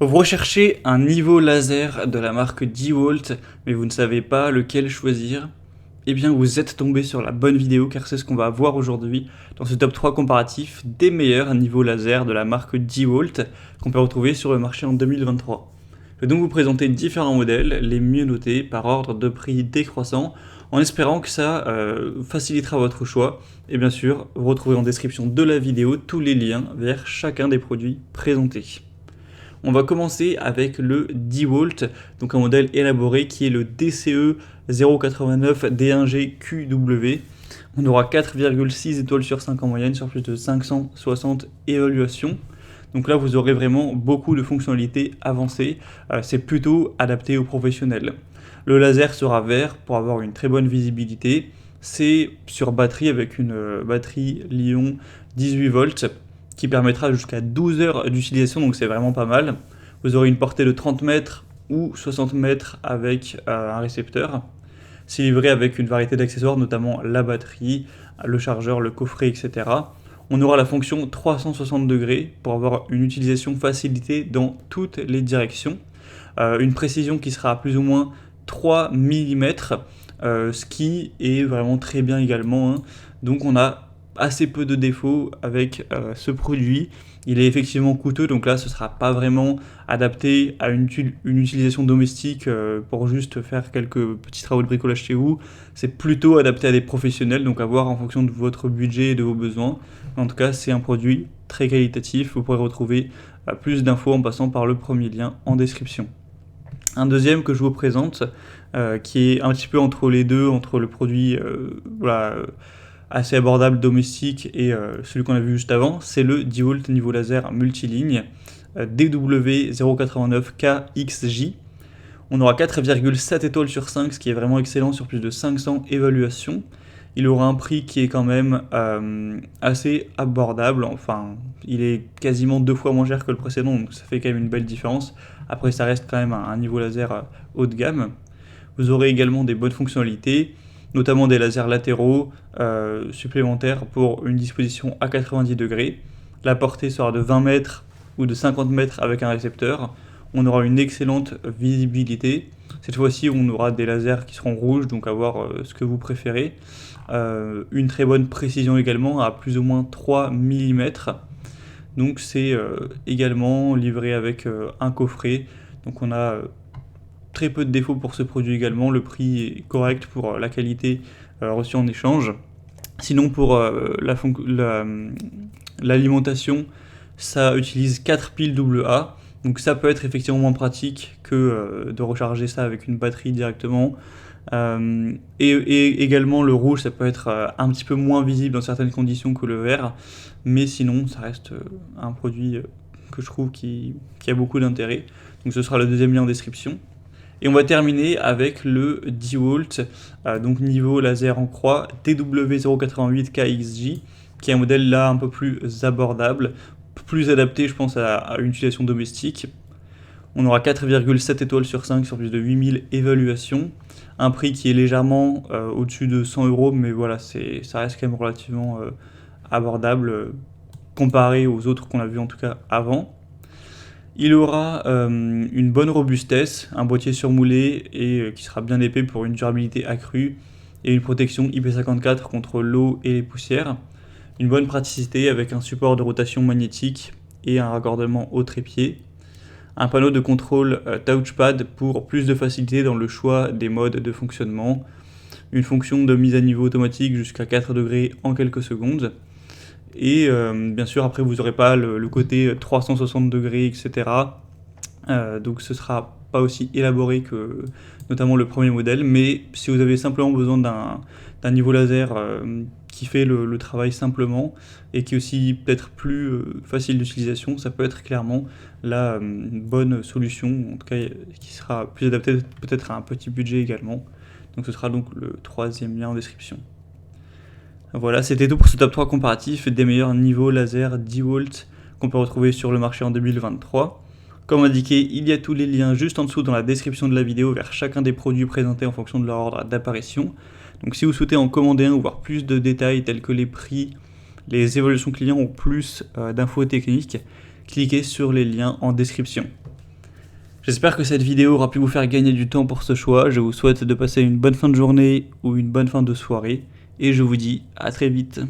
Vous recherchez un niveau laser de la marque DeWalt, mais vous ne savez pas lequel choisir? Eh bien, vous êtes tombé sur la bonne vidéo car c'est ce qu'on va voir aujourd'hui dans ce top 3 comparatif des meilleurs niveaux laser de la marque DeWalt qu'on peut retrouver sur le marché en 2023. Je vais donc vous présenter différents modèles, les mieux notés par ordre de prix décroissant, en espérant que ça facilitera votre choix. Et bien sûr, vous retrouvez en description de la vidéo tous les liens vers chacun des produits présentés. On va commencer avec le DeWalt, donc un modèle élaboré qui est le DCE 089 D1G QW. On aura 4,6 étoiles sur 5 en moyenne sur plus de 560 évaluations. Donc là, vous aurez vraiment beaucoup de fonctionnalités avancées. C'est plutôt adapté aux professionnels. Le laser sera vert pour avoir une très bonne visibilité. C'est sur batterie avec une batterie Li-ion 18 volts qui permettra jusqu'à 12 heures d'utilisation, donc c'est vraiment pas mal. Vous aurez une portée de 30 mètres ou 60 mètres avec un récepteur. C'est livré avec une variété d'accessoires, notamment la batterie, le chargeur, le coffret, etc. On aura la fonction 360 degrés pour avoir une utilisation facilitée dans toutes les directions. Une précision qui sera à plus ou moins 3 mm, ce qui est vraiment très bien également, hein. Donc on a assez peu de défauts avec ce produit. Il est effectivement coûteux, donc là ce ne sera pas vraiment adapté à une utilisation domestique pour juste faire quelques petits travaux de bricolage chez vous. C'est plutôt adapté à des professionnels, donc à voir en fonction de votre budget et de vos besoins. En tout cas, c'est un produit très qualitatif. Vous pourrez retrouver plus d'infos en passant par le premier lien en description. Un deuxième que je vous présente, qui est un petit peu entre les deux, entre le produit assez abordable domestique et celui qu'on a vu juste avant, c'est le DeWalt niveau laser multiligne DW089KXJ. On aura 4,7 étoiles sur 5, ce qui est vraiment excellent sur plus de 500 évaluations. Il aura un prix qui est quand même assez abordable, enfin il est quasiment 2 fois moins cher que le précédent, donc ça fait quand même une belle différence. Après ça reste quand même un niveau laser haut de gamme. Vous aurez également des bonnes fonctionnalités, notamment des lasers latéraux supplémentaires pour une disposition à 90 degrés. La portée sera de 20 mètres ou de 50 mètres avec un récepteur. On aura une excellente visibilité. Cette fois-ci, on aura des lasers qui seront rouges, donc à voir ce que vous préférez. Une très bonne précision également, à plus ou moins 3 mm. Donc c'est également livré avec un coffret. Donc on a très peu de défauts pour ce produit également. Le prix est correct pour la qualité reçue en échange. Sinon pour l'alimentation, ça utilise 4 piles AA. Donc ça peut être effectivement moins pratique que de recharger ça avec une batterie directement. Et également le rouge, ça peut être un petit peu moins visible dans certaines conditions que le vert. Mais sinon, ça reste un produit que je trouve qui a beaucoup d'intérêt. Donc ce sera le deuxième lien en description. Et on va terminer avec le DeWalt, donc niveau laser en croix, TW088KXJ, qui est un modèle là un peu plus abordable, plus adapté je pense à une utilisation domestique. On aura 4,7 étoiles sur 5 sur plus de 8000 évaluations. Un prix qui est légèrement au-dessus de 100 €, mais voilà, ça reste quand même relativement abordable comparé aux autres qu'on a vus en tout cas avant. Il aura une bonne robustesse, un boîtier surmoulé et qui sera bien épais pour une durabilité accrue et une protection IP54 contre l'eau et les poussières. Une bonne praticité avec un support de rotation magnétique et un raccordement au trépied. Un panneau de contrôle touchpad pour plus de facilité dans le choix des modes de fonctionnement. Une fonction de mise à niveau automatique jusqu'à 4 degrés en quelques secondes. Et bien sûr, après, vous n'aurez pas le côté 360 degrés, etc. Donc ce ne sera pas aussi élaboré que notamment le premier modèle. Mais si vous avez simplement besoin d'un niveau laser qui fait le travail simplement et qui est aussi peut-être plus facile d'utilisation, ça peut être clairement la bonne solution, en tout cas qui sera plus adaptée peut-être à un petit budget également. Donc ce sera donc le troisième lien en description. Voilà, c'était tout pour ce top 3 comparatif des meilleurs niveaux laser DeWalt qu'on peut retrouver sur le marché en 2023. Comme indiqué, il y a tous les liens juste en dessous dans la description de la vidéo vers chacun des produits présentés en fonction de leur ordre d'apparition. Donc si vous souhaitez en commander un ou voir plus de détails tels que les prix, les évaluations clients ou plus d'infos techniques, cliquez sur les liens en description. J'espère que cette vidéo aura pu vous faire gagner du temps pour ce choix. Je vous souhaite de passer une bonne fin de journée ou une bonne fin de soirée. Et je vous dis à très vite.